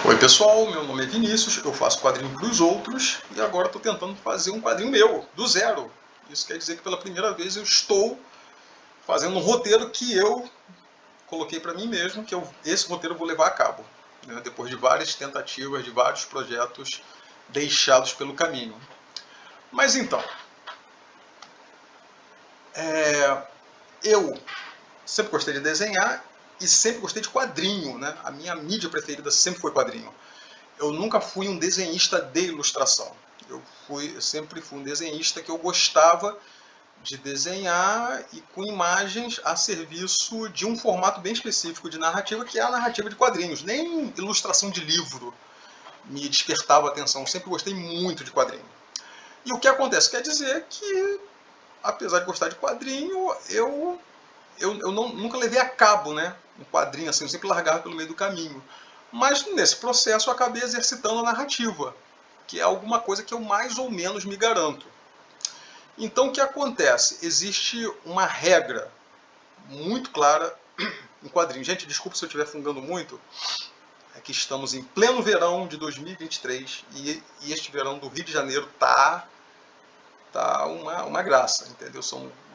Oi pessoal, meu nome é Vinícius, eu faço quadrinho para os outros e agora estou tentando fazer um quadrinho meu, do zero. Isso quer dizer que pela primeira vez eu estou fazendo um roteiro que eu coloquei para mim mesmo, que esse roteiro eu vou levar a cabo, né, depois de várias tentativas, de vários projetos deixados pelo caminho. Mas então, eu sempre gostei de desenhar e sempre gostei de quadrinho, né? A minha mídia preferida sempre foi quadrinho. Eu nunca fui um desenhista de ilustração. Eu sempre fui um desenhista que eu gostava de desenhar e com imagens a serviço de um formato bem específico de narrativa, que é a narrativa de quadrinhos. Nem ilustração de livro me despertava atenção. Eu sempre gostei muito de quadrinho. E o que acontece? Quer dizer que, apesar de gostar de quadrinho, eu nunca levei a cabo, né, um quadrinho assim, eu sempre largava pelo meio do caminho. Mas nesse processo eu acabei exercitando a narrativa, que é alguma coisa que eu mais ou menos me garanto. Então o que acontece? Existe uma regra muito clara em quadrinhos. Gente, desculpa se eu estiver fungando muito, é que estamos em pleno verão de 2023 e este verão do Rio de Janeiro tá uma graça, entendeu?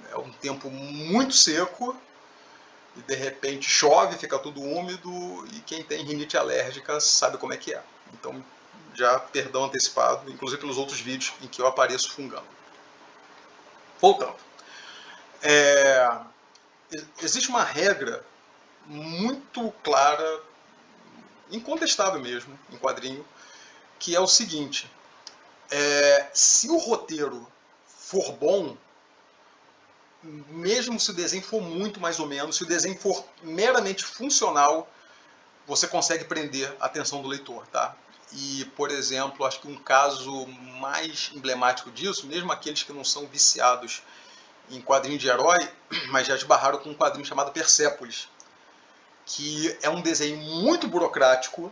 É um tempo muito seco, e de repente chove, fica tudo úmido, e quem tem rinite alérgica sabe como é que é. Então, já perdão antecipado, inclusive pelos outros vídeos em que eu apareço fungando. Voltando. Existe uma regra muito clara, incontestável mesmo, em quadrinho, que é o seguinte: se o roteiro for bom, mesmo se o desenho for muito mais ou menos, se o desenho for meramente funcional, você consegue prender a atenção do leitor, tá? E, por exemplo, acho que um caso mais emblemático disso, mesmo aqueles que não são viciados em quadrinho de herói, mas já esbarraram com um quadrinho chamado Persépolis, que é um desenho muito burocrático,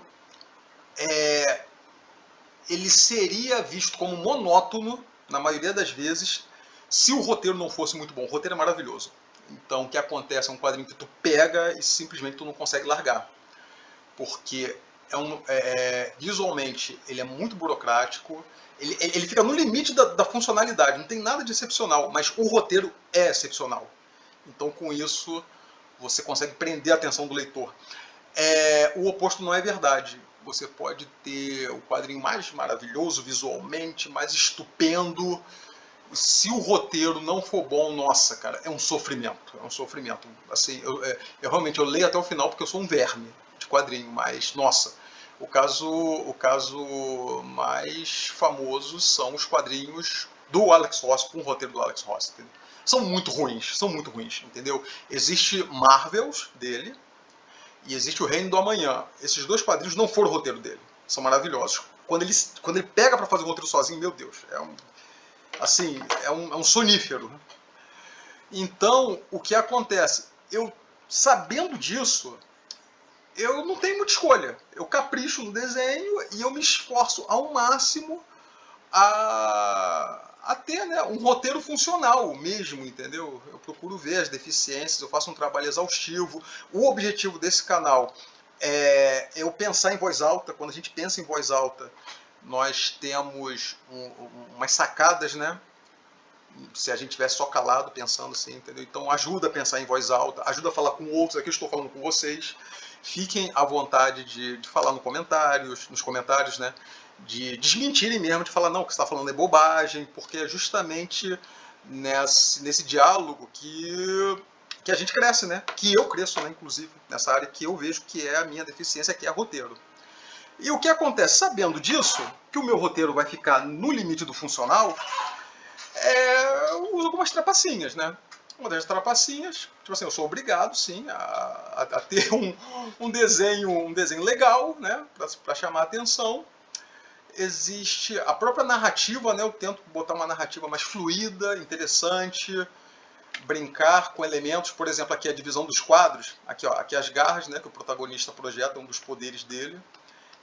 ele seria visto como monótono, na maioria das vezes, se o roteiro não fosse muito bom. O roteiro é maravilhoso. Então, o que acontece é um quadrinho que tu pega e simplesmente tu não consegue largar. Porque visualmente ele é muito burocrático, ele fica no limite da funcionalidade, não tem nada de excepcional, mas o roteiro é excepcional. Então, com isso, você consegue prender a atenção do leitor. O oposto não é verdade. Você pode ter o quadrinho mais maravilhoso visualmente, mais estupendo. Se o roteiro não for bom, nossa, cara, é um sofrimento. É um sofrimento. Assim, eu realmente eu leio até o final porque eu sou um verme de quadrinho, mas nossa, o caso mais famoso são os quadrinhos do Alex Ross, com o roteiro do Alex Ross. Entendeu? São muito ruins, entendeu? Existe Marvels dele, e existe o Reino do Amanhã. Esses dois quadrinhos não foram o roteiro dele. São maravilhosos. Quando ele pega para fazer o roteiro sozinho, meu Deus, é um sonífero. Então, o que acontece? Eu, sabendo disso, eu não tenho muita escolha. Eu capricho no desenho e eu me esforço ao máximo a ter, né, um roteiro funcional mesmo, entendeu? Eu procuro ver as deficiências, eu faço um trabalho exaustivo. O objetivo desse canal é eu pensar em voz alta. Quando a gente pensa em voz alta, nós temos umas sacadas, né? Se a gente tivesse só calado pensando assim, entendeu? Então ajuda a pensar em voz alta, ajuda a falar com outros. Aqui eu estou falando com vocês. Fiquem à vontade de falar nos comentários, né? De desmentirem mesmo, de falar, não, o que você está falando é bobagem, porque é justamente nesse diálogo que a gente cresce, né? Que eu cresço, né, inclusive, nessa área que eu vejo que é a minha deficiência, que é roteiro. E o que acontece? Sabendo disso, que o meu roteiro vai ficar no limite do funcional, eu uso algumas trapacinhas, né? Uma das trapacinhas, tipo assim, eu sou obrigado, sim, a ter um desenho legal, né? Para chamar a atenção. Existe a própria narrativa, né? Eu tento botar uma narrativa mais fluida, interessante, brincar com elementos, por exemplo, aqui a divisão dos quadros, aqui, ó, aqui as garras, né, que o protagonista projeta, um dos poderes dele,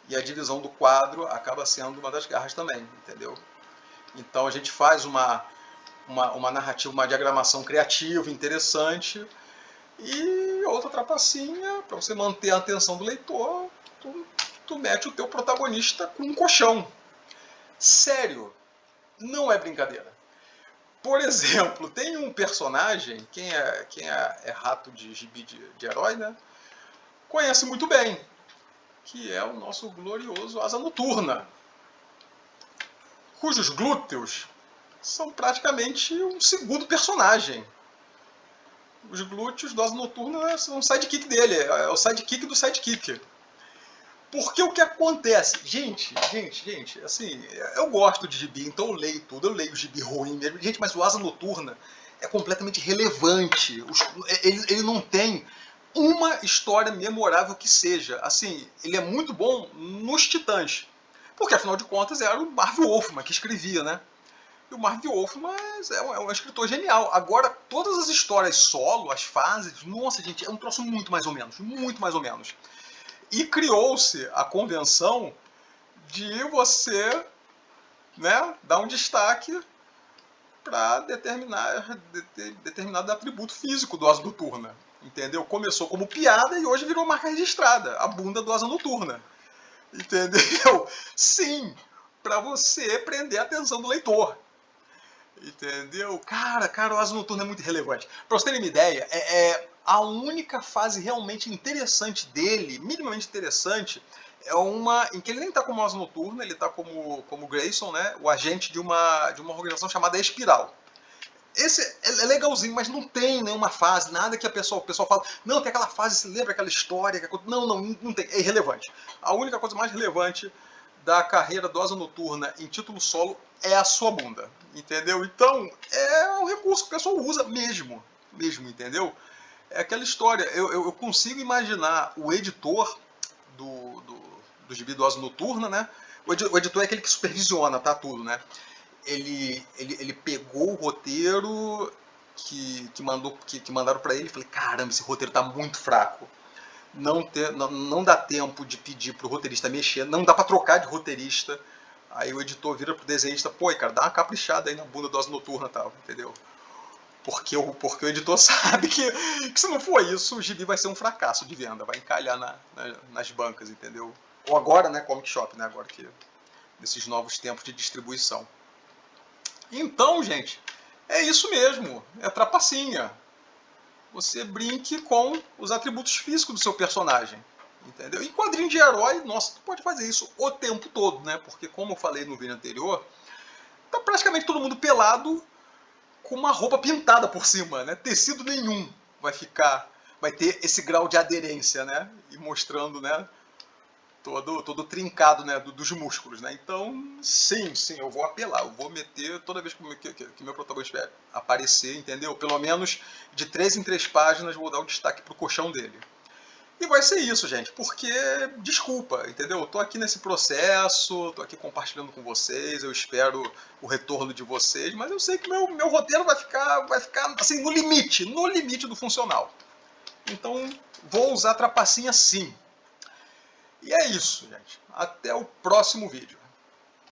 e a divisão do quadro acaba sendo uma das garras também, entendeu? Então a gente faz uma narrativa, uma diagramação criativa, interessante, e outra trapacinha, para você manter a atenção do leitor, tu mete o teu protagonista com um colchão. Sério, não é brincadeira. Por exemplo, tem um personagem, quem é rato de gibi de herói, né? Conhece muito bem, que é o nosso glorioso Asa Noturna, cujos glúteos são praticamente um segundo personagem. Os glúteos do Asa Noturna são o sidekick dele, é o sidekick do sidekick. Porque o que acontece? Gente, assim, eu gosto de gibi, então eu leio tudo, eu leio gibi ruim mesmo. Gente, mas o Asa Noturna é completamente relevante. Ele não tem uma história memorável que seja. Assim, ele é muito bom nos Titãs. Porque, afinal de contas, era o Marv Wolfman que escrevia, né? E o Marv Wolfman é um escritor genial. Agora, todas as histórias solo, as fases, nossa, gente, é um troço muito mais ou menos. Muito mais ou menos. E criou-se a convenção de você, né, dar um destaque para determinado atributo físico do Asa Noturna. Entendeu? Começou como piada e hoje virou marca registrada. A bunda do Asa Noturna. Entendeu? Sim, para você prender a atenção do leitor. Entendeu? Cara, o Asa Noturna é muito relevante. Pra vocês terem uma ideia, a única fase realmente interessante dele, minimamente interessante, é uma em que ele nem tá como Asa Noturna, ele tá como Grayson, né? O agente de uma organização chamada Espiral. Esse é legalzinho, mas não tem nenhuma fase, nada que o pessoal fala, não, tem aquela fase, se lembra aquela história, não tem, é irrelevante. A única coisa mais relevante da carreira do Asa Noturna em título solo é a sua bunda, entendeu? Então, é um recurso que o pessoal usa mesmo, entendeu? É aquela história, eu consigo imaginar o editor do gibi do Asa Noturna, né? O editor é aquele que supervisiona, tá, tudo, né? Ele pegou o roteiro que mandaram para ele e falei, caramba, esse roteiro tá muito fraco. Não dá tempo de pedir pro roteirista mexer, não dá para trocar de roteirista. Aí o editor vira pro desenhista, pô, cara, dá uma caprichada aí na bunda do Asa Noturna e tal, entendeu? Porque o editor sabe que se não for isso, o gibi vai ser um fracasso de venda, vai encalhar nas bancas, entendeu? Ou agora, né, Comic Shop, né, agora que nesses novos tempos de distribuição. Então, gente, é isso mesmo, é trapacinha. Você brinque com os atributos físicos do seu personagem, entendeu? Em quadrinho de herói, nossa, tu pode fazer isso o tempo todo, né? Porque como eu falei no vídeo anterior, tá praticamente todo mundo pelado com uma roupa pintada por cima, né? Tecido nenhum vai ter esse grau de aderência, né? E mostrando, né? Todo trincado, né, dos músculos, né? Então, sim, eu vou apelar, eu vou meter toda vez que meu protagonista aparecer, entendeu? Pelo menos de 3 em 3 páginas vou dar o destaque pro colchão dele. E vai ser isso, gente, porque, desculpa, entendeu? Eu tô aqui nesse processo, tô aqui compartilhando com vocês, eu espero o retorno de vocês, mas eu sei que meu roteiro vai ficar assim, no limite do funcional. Então, vou usar trapacinha sim. E é isso, gente. Até o próximo vídeo.